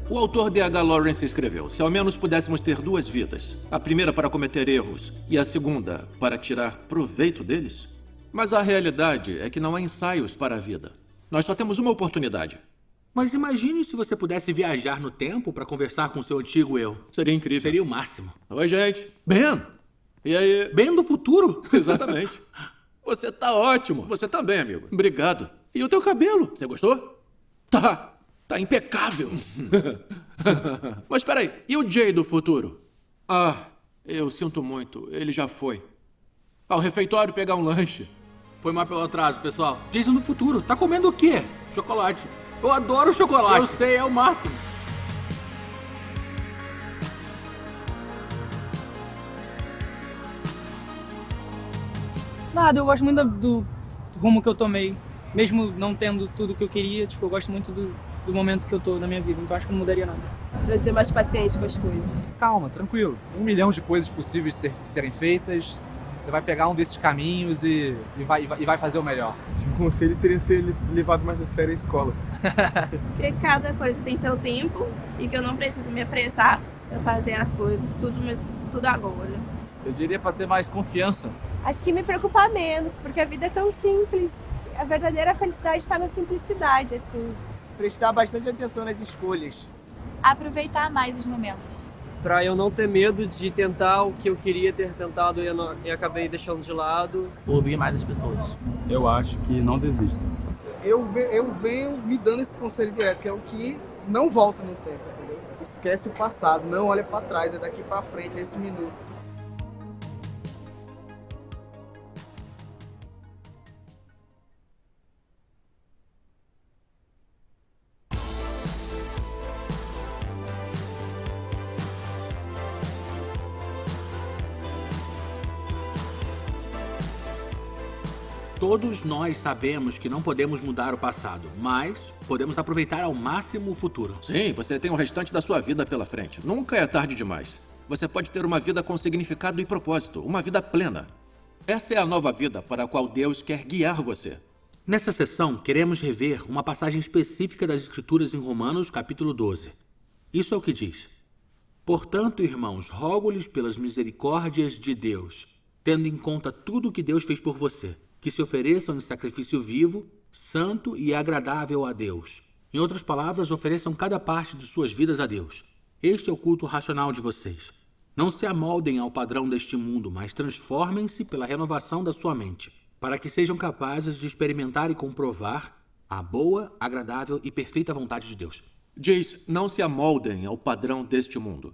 O autor D.H. Lawrence escreveu: se ao menos pudéssemos ter duas vidas, a primeira para cometer erros e a segunda para tirar proveito deles. Mas a realidade é que não há ensaios para a vida. Nós só temos uma oportunidade. Mas imagine se você pudesse viajar no tempo para conversar com seu antigo eu. Seria incrível. Seria o máximo. Oi, gente. Ben! E aí? Ben do futuro? Exatamente. Você tá ótimo. Você também, amigo. Obrigado. E o teu cabelo? Você gostou? Tá impecável. Mas peraí, e o Jay do futuro? Eu sinto muito. Ele já foi. Ao refeitório pegar um lanche. Foi mal pelo atraso, pessoal. Jason do futuro, tá comendo o quê? Chocolate. Eu adoro chocolate. Eu sei, é o máximo. Nada, eu gosto muito do rumo que eu tomei. Mesmo não tendo tudo que eu queria, tipo, eu gosto muito do momento que eu tô na minha vida. Então acho que não mudaria nada. Pra ser mais paciente com as coisas. Calma, tranquilo. 1 milhão de coisas possíveis de serem feitas. Você vai pegar um desses caminhos e vai fazer o melhor. O conselho teria ser levado mais a sério a escola. Porque cada coisa tem seu tempo e que eu não preciso me apressar pra fazer as coisas, tudo agora. Eu diria para ter mais confiança. Acho que me preocupar menos, porque a vida é tão simples. A verdadeira felicidade está na simplicidade, assim. Prestar bastante atenção nas escolhas. Aproveitar mais os momentos. Pra eu não ter medo de tentar o que eu queria ter tentado e acabei deixando de lado. Ouvir mais as pessoas. Eu acho que não desista. Eu venho me dando esse conselho direto, que é o que não volta no tempo, entendeu? Esquece o passado, não olha pra trás, é daqui pra frente, é esse minuto. Todos nós sabemos que não podemos mudar o passado, mas podemos aproveitar ao máximo o futuro. Sim, você tem o restante da sua vida pela frente. Nunca é tarde demais. Você pode ter uma vida com significado e propósito, uma vida plena. Essa é a nova vida para a qual Deus quer guiar você. Nessa sessão, queremos rever uma passagem específica das Escrituras em Romanos, capítulo 12. Isso é o que diz: portanto, irmãos, rogo-lhes pelas misericórdias de Deus, tendo em conta tudo o que Deus fez por você, que se ofereçam em sacrifício vivo, santo e agradável a Deus. Em outras palavras, ofereçam cada parte de suas vidas a Deus. Este é o culto racional de vocês. Não se amoldem ao padrão deste mundo, mas transformem-se pela renovação da sua mente, para que sejam capazes de experimentar e comprovar a boa, agradável e perfeita vontade de Deus. Diz, não se amoldem ao padrão deste mundo.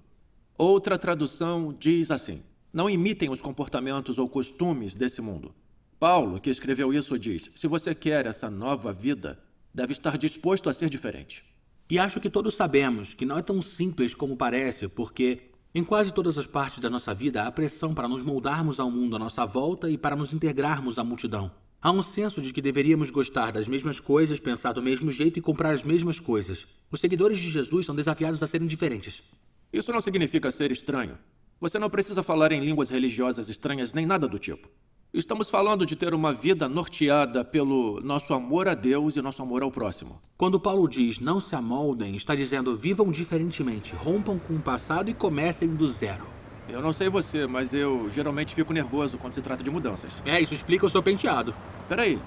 Outra tradução diz assim: não imitem os comportamentos ou costumes desse mundo. Paulo, que escreveu isso, diz: se você quer essa nova vida, deve estar disposto a ser diferente. E acho que todos sabemos que não é tão simples como parece, porque em quase todas as partes da nossa vida há pressão para nos moldarmos ao mundo à nossa volta e para nos integrarmos à multidão. Há um senso de que deveríamos gostar das mesmas coisas, pensar do mesmo jeito e comprar as mesmas coisas. Os seguidores de Jesus são desafiados a serem diferentes. Isso não significa ser estranho. Você não precisa falar em línguas religiosas estranhas nem nada do tipo. Estamos falando de ter uma vida norteada pelo nosso amor a Deus e nosso amor ao próximo. Quando Paulo diz não se amoldem, está dizendo vivam diferentemente, rompam com o passado e comecem do zero. Eu não sei você, mas eu geralmente fico nervoso quando se trata de mudanças. Isso explica o seu penteado. Peraí.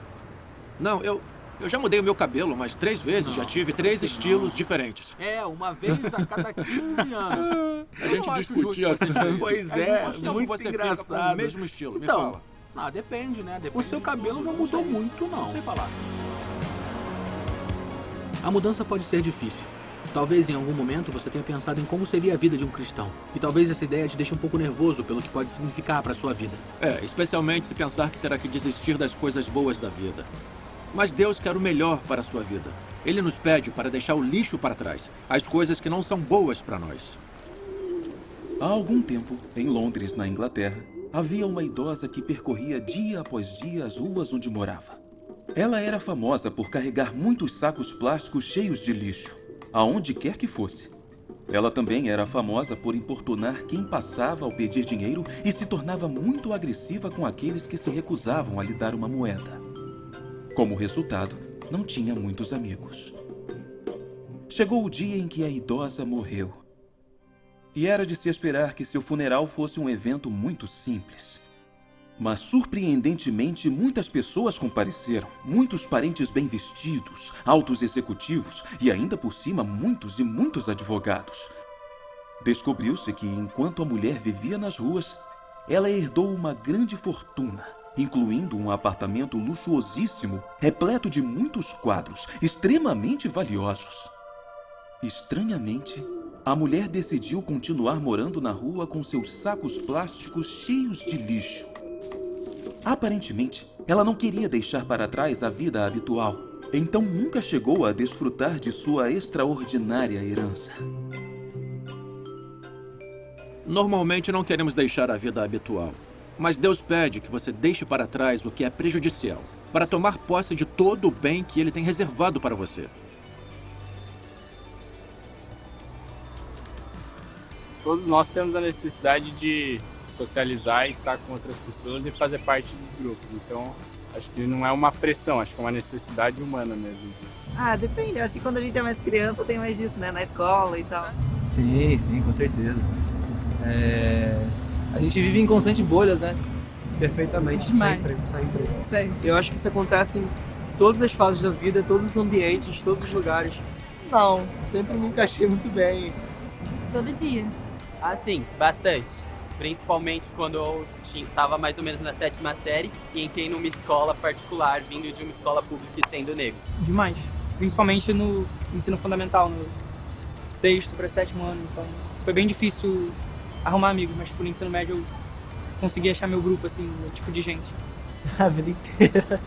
Não, eu já mudei o meu cabelo umas 3 vezes, já tive 3 estilos diferentes. Uma vez a cada 15 anos. A gente discutia assim. Pois muito você engraçado. Fica com o mesmo estilo, então, me fala. Depende, né? Depende. O seu cabelo não mudou muito, não. Não sei falar. A mudança pode ser difícil. Talvez em algum momento você tenha pensado em como seria a vida de um cristão. E talvez essa ideia te deixe um pouco nervoso pelo que pode significar para a sua vida. Especialmente se pensar que terá que desistir das coisas boas da vida. Mas Deus quer o melhor para a sua vida. Ele nos pede para deixar o lixo para trás, as coisas que não são boas para nós. Há algum tempo, em Londres, na Inglaterra, havia uma idosa que percorria dia após dia as ruas onde morava. Ela era famosa por carregar muitos sacos plásticos cheios de lixo, aonde quer que fosse. Ela também era famosa por importunar quem passava ao pedir dinheiro e se tornava muito agressiva com aqueles que se recusavam a lhe dar uma moeda. Como resultado, não tinha muitos amigos. chegou o dia em que a idosa morreu. E era de se esperar que seu funeral fosse um evento muito simples. Mas, surpreendentemente, muitas pessoas compareceram. Muitos parentes bem vestidos, altos executivos e, ainda por cima, muitos e muitos advogados. Descobriu-se que, enquanto a mulher vivia nas ruas, ela herdou uma grande fortuna, incluindo um apartamento luxuosíssimo, repleto de muitos quadros, extremamente valiosos. Estranhamente, a mulher decidiu continuar morando na rua com seus sacos plásticos cheios de lixo. Aparentemente, ela não queria deixar para trás a vida habitual, então nunca chegou a desfrutar de sua extraordinária herança. Normalmente não queremos deixar a vida habitual, mas Deus pede que você deixe para trás o que é prejudicial, para tomar posse de todo o bem que Ele tem reservado para você. Todos nós temos a necessidade de socializar e estar com outras pessoas e fazer parte do grupo. Então, acho que não é uma pressão, acho que é uma necessidade humana mesmo. Ah, depende. Eu acho que quando a gente é mais criança tem mais disso, né? Na escola e tal. Sim, com certeza. A gente vive em constante bolhas, né? Perfeitamente, Demais. sempre. Eu acho que isso acontece em todas as fases da vida, todos os ambientes, todos os lugares. Não, sempre me encaixei muito bem. Todo dia. Ah, sim, bastante. Principalmente quando eu estava mais ou menos na 7ª série e entrei numa escola particular, vindo de uma escola pública e sendo negro. Demais. Principalmente no ensino fundamental, no 6º para 7º ano. Então, foi bem difícil arrumar amigos, mas no ensino médio eu consegui achar meu grupo, assim, meu tipo de gente. A vida inteira.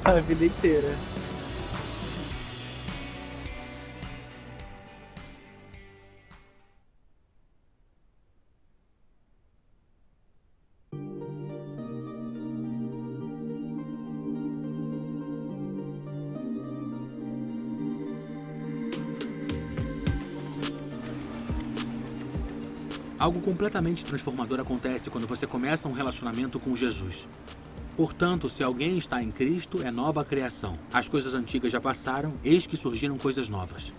A vida inteira. Algo completamente transformador acontece quando você começa um relacionamento com Jesus. Portanto, se alguém está em Cristo, é nova criação. As coisas antigas já passaram, eis que surgiram coisas novas.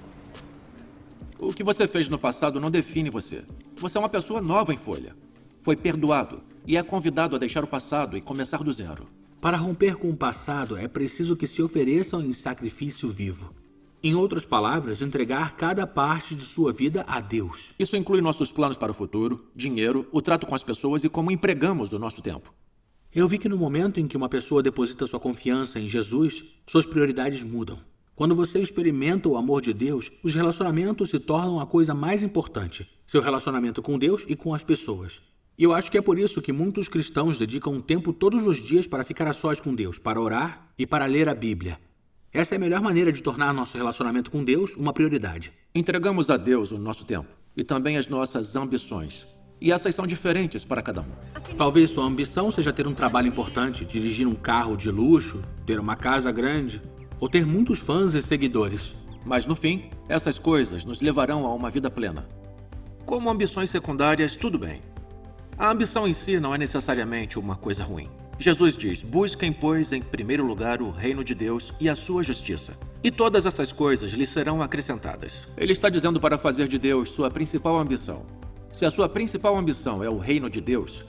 O que você fez no passado não define você. Você é uma pessoa nova em folha. Foi perdoado e é convidado a deixar o passado e começar do zero. Para romper com o passado, é preciso que se ofereçam em sacrifício vivo. Em outras palavras, entregar cada parte de sua vida a Deus. Isso inclui nossos planos para o futuro, dinheiro, o trato com as pessoas e como empregamos o nosso tempo. Eu vi que no momento em que uma pessoa deposita sua confiança em Jesus, suas prioridades mudam. Quando você experimenta o amor de Deus, os relacionamentos se tornam a coisa mais importante. Seu relacionamento com Deus e com as pessoas. E eu acho que é por isso que muitos cristãos dedicam um tempo todos os dias para ficar a sós com Deus, para orar e para ler a Bíblia. Essa é a melhor maneira de tornar nosso relacionamento com Deus uma prioridade. Entregamos a Deus o nosso tempo e também as nossas ambições. E essas são diferentes para cada um. Talvez sua ambição seja ter um trabalho importante, dirigir um carro de luxo, ter uma casa grande ou ter muitos fãs e seguidores. Mas no fim, essas coisas nos levarão a uma vida plena. Como ambições secundárias, tudo bem. A ambição em si não é necessariamente uma coisa ruim. Jesus diz: busquem, pois, em primeiro lugar o reino de Deus e a sua justiça. E todas essas coisas lhes serão acrescentadas. Ele está dizendo para fazer de Deus sua principal ambição. Se a sua principal ambição é o reino de Deus,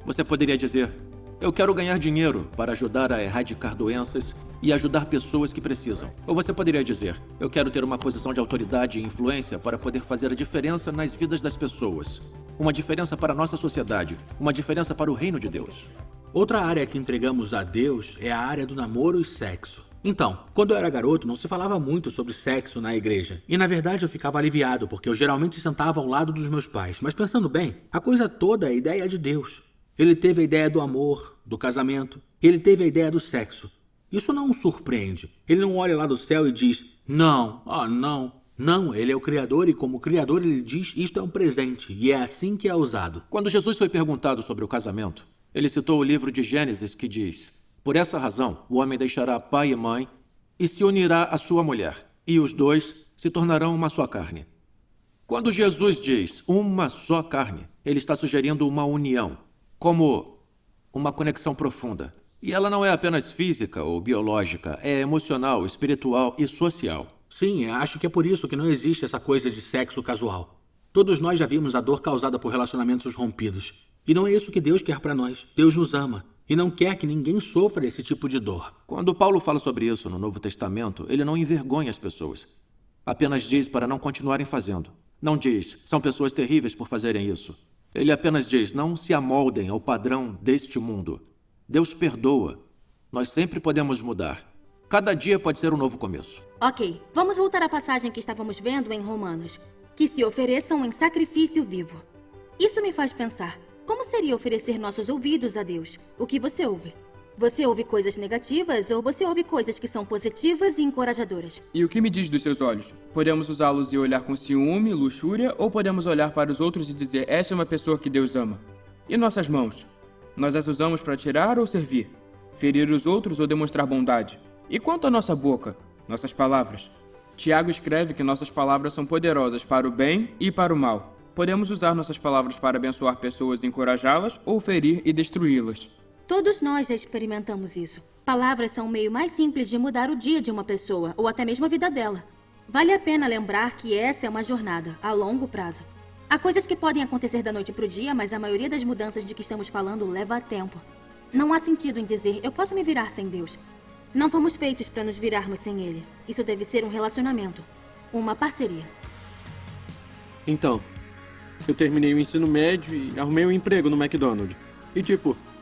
você poderia dizer: eu quero ganhar dinheiro para ajudar a erradicar doenças e ajudar pessoas que precisam. Ou você poderia dizer: eu quero ter uma posição de autoridade e influência para poder fazer a diferença nas vidas das pessoas. Uma diferença para a nossa sociedade, uma diferença para o reino de Deus. Outra área que entregamos a Deus é a área do namoro e sexo. Então, quando eu era garoto, não se falava muito sobre sexo na igreja. E na verdade eu ficava aliviado, porque eu geralmente sentava ao lado dos meus pais. Mas pensando bem, a coisa toda é a ideia de Deus. Ele teve a ideia do amor, do casamento. Ele teve a ideia do sexo. Isso não o surpreende. Ele não olha lá do céu e diz: não, não. Não, ele é o Criador e como Criador ele diz: isto é um presente e é assim que é usado. Quando Jesus foi perguntado sobre o casamento, ele citou o livro de Gênesis que diz: por essa razão, o homem deixará pai e mãe e se unirá à sua mulher, e os dois se tornarão uma só carne. Quando Jesus diz uma só carne, ele está sugerindo uma união, como uma conexão profunda. E ela não é apenas física ou biológica, é emocional, espiritual e social. Sim, acho que é por isso que não existe essa coisa de sexo casual. Todos nós já vimos a dor causada por relacionamentos rompidos. E não é isso que Deus quer para nós. Deus nos ama e não quer que ninguém sofra esse tipo de dor. Quando Paulo fala sobre isso no Novo Testamento, ele não envergonha as pessoas. Apenas diz para não continuarem fazendo. Não diz, são pessoas terríveis por fazerem isso. Ele apenas diz, não se amoldem ao padrão deste mundo. Deus perdoa. Nós sempre podemos mudar. Cada dia pode ser um novo começo. Ok, vamos voltar à passagem que estávamos vendo em Romanos. Que se ofereçam em sacrifício vivo. Isso me faz pensar, como seria oferecer nossos ouvidos a Deus? O que você ouve? Você ouve coisas negativas ou você ouve coisas que são positivas e encorajadoras? E o que me diz dos seus olhos? Podemos usá-los e olhar com ciúme, luxúria, ou podemos olhar para os outros e dizer, essa é uma pessoa que Deus ama? E nossas mãos? Nós as usamos para tirar ou servir? Ferir os outros ou demonstrar bondade? E quanto à nossa boca? Nossas palavras? Tiago escreve que nossas palavras são poderosas para o bem e para o mal. Podemos usar nossas palavras para abençoar pessoas e encorajá-las ou ferir e destruí-las. Todos nós já experimentamos isso. Palavras são o meio mais simples de mudar o dia de uma pessoa, ou até mesmo a vida dela. Vale a pena lembrar que essa é uma jornada, a longo prazo. Há coisas que podem acontecer da noite para o dia, mas a maioria das mudanças de que estamos falando leva tempo. Não há sentido em dizer, eu posso me virar sem Deus. Não fomos feitos para nos virarmos sem Ele. Isso deve ser um relacionamento, uma parceria. Então, eu terminei o ensino médio e arrumei um emprego no McDonald's. E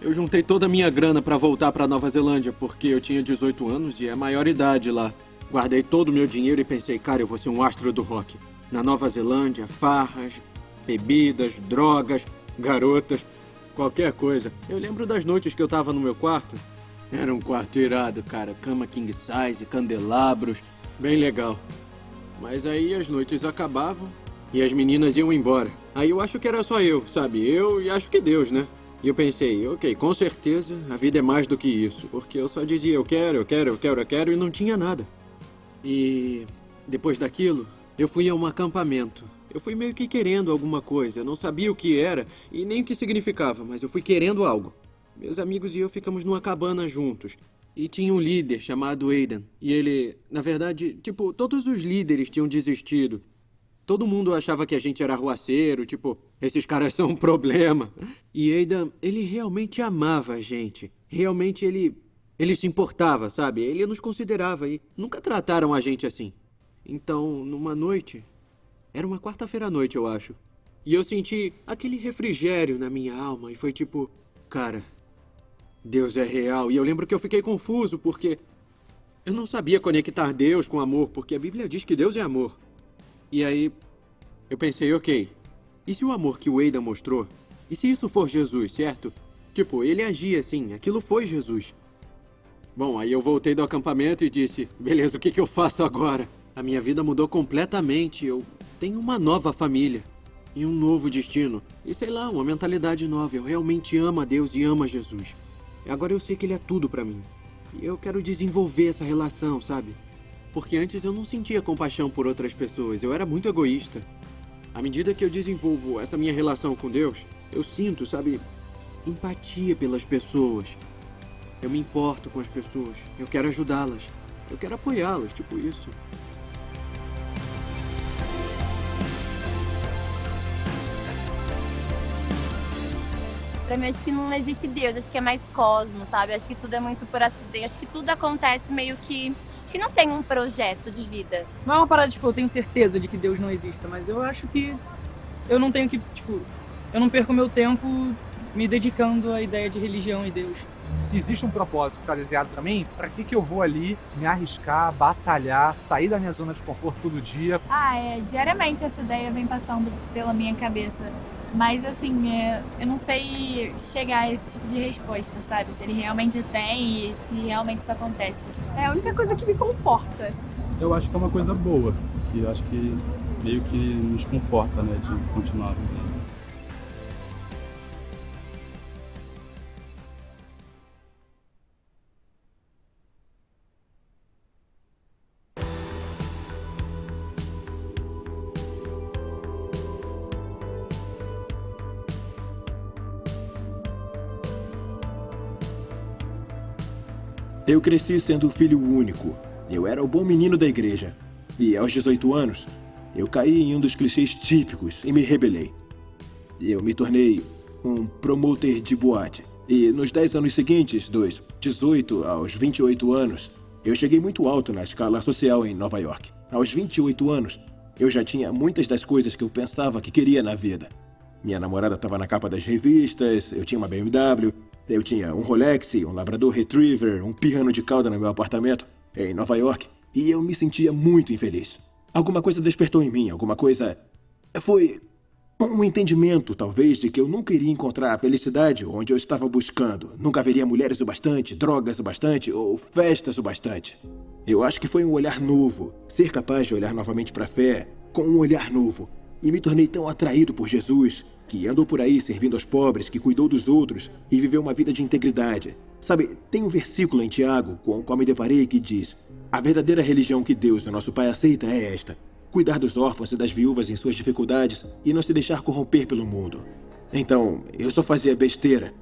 eu juntei toda a minha grana pra voltar pra Nova Zelândia, porque eu tinha 18 anos e é a maior idade lá. Guardei todo o meu dinheiro e pensei, cara, eu vou ser um astro do rock. Na Nova Zelândia, farras, bebidas, drogas, garotas, qualquer coisa. Eu lembro das noites que eu tava no meu quarto. Era um quarto irado, cara. Cama king size, candelabros, bem legal. Mas aí as noites acabavam e as meninas iam embora. Aí eu acho que era só eu, sabe? Eu e acho que Deus, né? E eu pensei, ok, com certeza a vida é mais do que isso. Porque eu só dizia eu quero e não tinha nada. E depois daquilo, eu fui a um acampamento. Eu fui meio que querendo alguma coisa. Eu não sabia o que era e nem o que significava, mas eu fui querendo algo. Meus amigos e eu ficamos numa cabana juntos. E tinha um líder chamado Aidan. E ele, na verdade, todos os líderes tinham desistido. Todo mundo achava que a gente era arruaceiro, esses caras são um problema. E Aidan, ele realmente amava a gente. Realmente ele se importava, sabe? Ele nos considerava e nunca trataram a gente assim. Então, numa noite, era uma quarta-feira à noite, eu acho. E eu senti aquele refrigério na minha alma e foi cara, Deus é real. E eu lembro que eu fiquei confuso porque eu não sabia conectar Deus com amor, porque a Bíblia diz que Deus é amor. E aí, eu pensei, ok, e se o amor que o Aidan mostrou? E se isso for Jesus, certo? Ele agia assim, aquilo foi Jesus. Bom, aí eu voltei do acampamento e disse, beleza, o que eu faço agora? A minha vida mudou completamente, eu tenho uma nova família e um novo destino. E sei lá, uma mentalidade nova, eu realmente amo a Deus e amo a Jesus. E agora eu sei que Ele é tudo pra mim. E eu quero desenvolver essa relação, sabe? Porque antes eu não sentia compaixão por outras pessoas, eu era muito egoísta. À medida que eu desenvolvo essa minha relação com Deus, eu sinto, sabe, empatia pelas pessoas. Eu me importo com as pessoas, eu quero ajudá-las, eu quero apoiá-las, isso. Pra mim, acho que não existe Deus, acho que é mais cosmos, sabe? Acho que tudo é muito por acidente, acho que tudo acontece meio que... Acho que não tem um projeto de vida. Não é uma parada, eu tenho certeza de que Deus não exista, mas eu acho que eu não tenho que, eu não perco meu tempo me dedicando à ideia de religião e Deus. Se existe um propósito que está desenhado para mim, para que eu vou ali me arriscar, batalhar, sair da minha zona de conforto todo dia? Diariamente essa ideia vem passando pela minha cabeça. Mas assim, eu não sei chegar a esse tipo de resposta, sabe? Se ele realmente tem e se realmente isso acontece. É a única coisa que me conforta. Eu acho que é uma coisa boa, que eu acho que meio que nos conforta, né, de continuar vivendo. Eu cresci sendo o filho único. Eu era o bom menino da igreja. E aos 18 anos, eu caí em um dos clichês típicos e me rebelei. Eu me tornei um promoter de boate. E nos 10 anos seguintes, dos 18 aos 28 anos, eu cheguei muito alto na escala social em Nova York. Aos 28 anos, eu já tinha muitas das coisas que eu pensava que queria na vida. Minha namorada estava na capa das revistas, eu tinha uma BMW, eu tinha um Rolex, um Labrador Retriever, um piano de cauda no meu apartamento em Nova York, e eu me sentia muito infeliz. Alguma coisa despertou em mim, alguma coisa... Foi um entendimento, talvez, de que eu nunca iria encontrar a felicidade onde eu estava buscando. Nunca haveria mulheres o bastante, drogas o bastante ou festas o bastante. Eu acho que foi um olhar novo, ser capaz de olhar novamente para a fé com um olhar novo. E me tornei tão atraído por Jesus, que andou por aí servindo aos pobres, que cuidou dos outros e viveu uma vida de integridade. Sabe, tem um versículo em Tiago com o qual me deparei que diz: a verdadeira religião que Deus, o nosso Pai, aceita é esta: cuidar dos órfãos e das viúvas em suas dificuldades e não se deixar corromper pelo mundo. Então, eu só fazia besteira.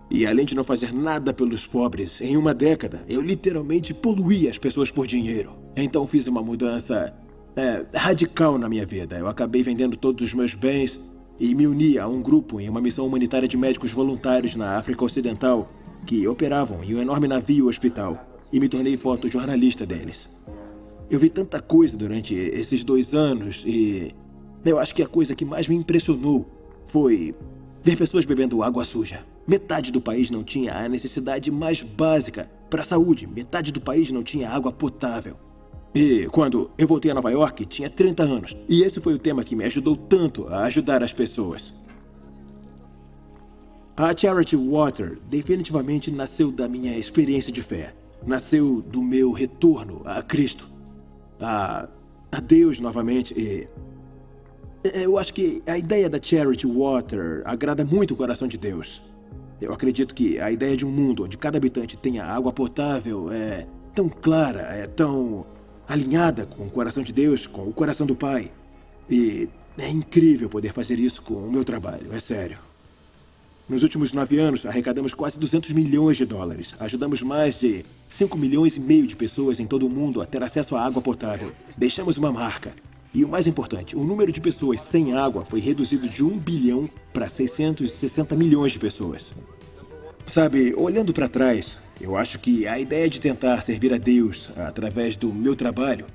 E além de não fazer nada pelos pobres, em uma década, eu literalmente poluía as pessoas por dinheiro. Então fiz uma mudança radical na minha vida. Eu acabei vendendo todos os meus bens e me uni a um grupo em uma missão humanitária de médicos voluntários na África Ocidental que operavam em um enorme navio hospital e me tornei fotojornalista deles. Eu vi tanta coisa durante esses 2 anos e eu acho que a coisa que mais me impressionou foi ver pessoas bebendo água suja. Metade do país não tinha a necessidade mais básica para a saúde. Metade do país não tinha água potável. E quando eu voltei a Nova York, tinha 30 anos. E esse foi o tema que me ajudou tanto a ajudar as pessoas. A Charity Water definitivamente nasceu da minha experiência de fé. Nasceu do meu retorno a Cristo. A Deus novamente. E eu acho que a ideia da Charity Water agrada muito o coração de Deus. Eu acredito que a ideia de um mundo onde cada habitante tenha água potável é tão clara, é tão alinhada com o coração de Deus, com o coração do Pai. E é incrível poder fazer isso com o meu trabalho, é sério. Nos últimos 9 anos, arrecadamos quase 200 milhões de dólares. Ajudamos mais de 5 milhões e meio de pessoas em todo o mundo a ter acesso à água potável. Deixamos uma marca. E o mais importante, o número de pessoas sem água foi reduzido de 1 bilhão para 660 milhões de pessoas. Sabe, olhando para trás, eu acho que a ideia de tentar servir a Deus através do meu trabalho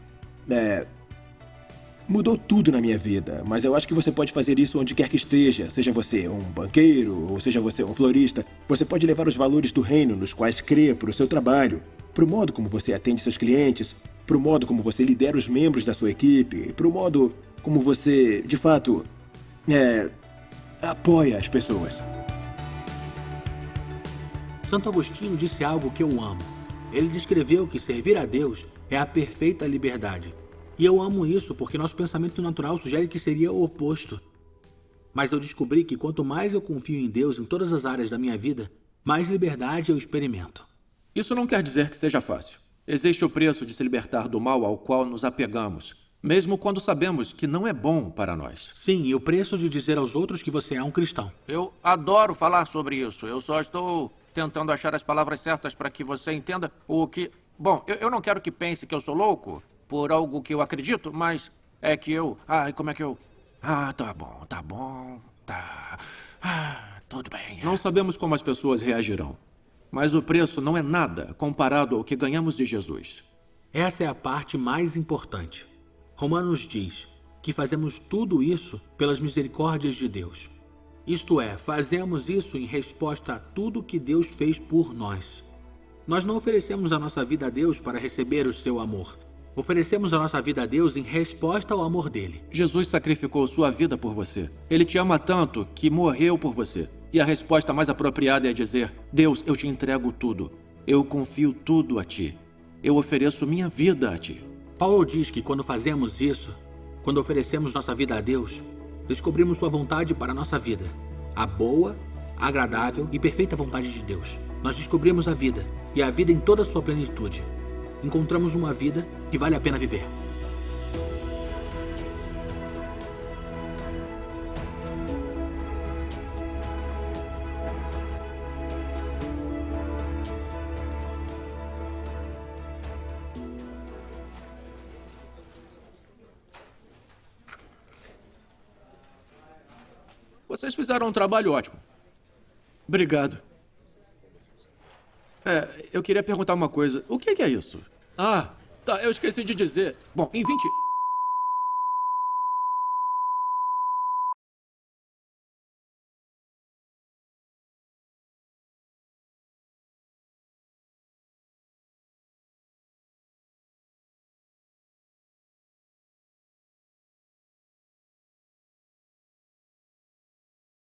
mudou tudo na minha vida. Mas eu acho que você pode fazer isso onde quer que esteja. Seja você um banqueiro ou seja você um florista. Você pode levar os valores do reino nos quais crê para o seu trabalho, para o modo como você atende seus clientes, para o modo como você lidera os membros da sua equipe, para o modo como você, de fato, apoia as pessoas. Santo Agostinho disse algo que eu amo. Ele descreveu que servir a Deus é a perfeita liberdade. E eu amo isso porque nosso pensamento natural sugere que seria o oposto. Mas eu descobri que quanto mais eu confio em Deus em todas as áreas da minha vida, mais liberdade eu experimento. Isso não quer dizer que seja fácil. Existe o preço de se libertar do mal ao qual nos apegamos, mesmo quando sabemos que não é bom para nós. Sim, e o preço de dizer aos outros que você é um cristão. Eu adoro falar sobre isso. Eu só estou tentando achar as palavras certas para que você entenda o que... Bom, eu não quero que pense que eu sou louco por algo que eu acredito, mas é que eu... como é que eu... tá bom, tudo bem. Não sabemos como as pessoas reagirão. Mas o preço não é nada comparado ao que ganhamos de Jesus. Essa é a parte mais importante. Romanos diz que fazemos tudo isso pelas misericórdias de Deus. Isto é, fazemos isso em resposta a tudo que Deus fez por nós. Nós não oferecemos a nossa vida a Deus para receber o seu amor. Oferecemos a nossa vida a Deus em resposta ao amor dele. Jesus sacrificou sua vida por você. Ele te ama tanto que morreu por você. E a resposta mais apropriada é dizer: Deus, eu te entrego tudo. Eu confio tudo a ti. Eu ofereço minha vida a ti. Paulo diz que quando fazemos isso, quando oferecemos nossa vida a Deus, descobrimos sua vontade para a nossa vida. A boa, agradável e perfeita vontade de Deus. Nós descobrimos a vida, e a vida em toda a sua plenitude. Encontramos uma vida que vale a pena viver. Vocês fizeram um trabalho ótimo. Obrigado. Eu queria perguntar uma coisa. O que é isso? Ah, tá, eu esqueci de dizer. Bom, em 20...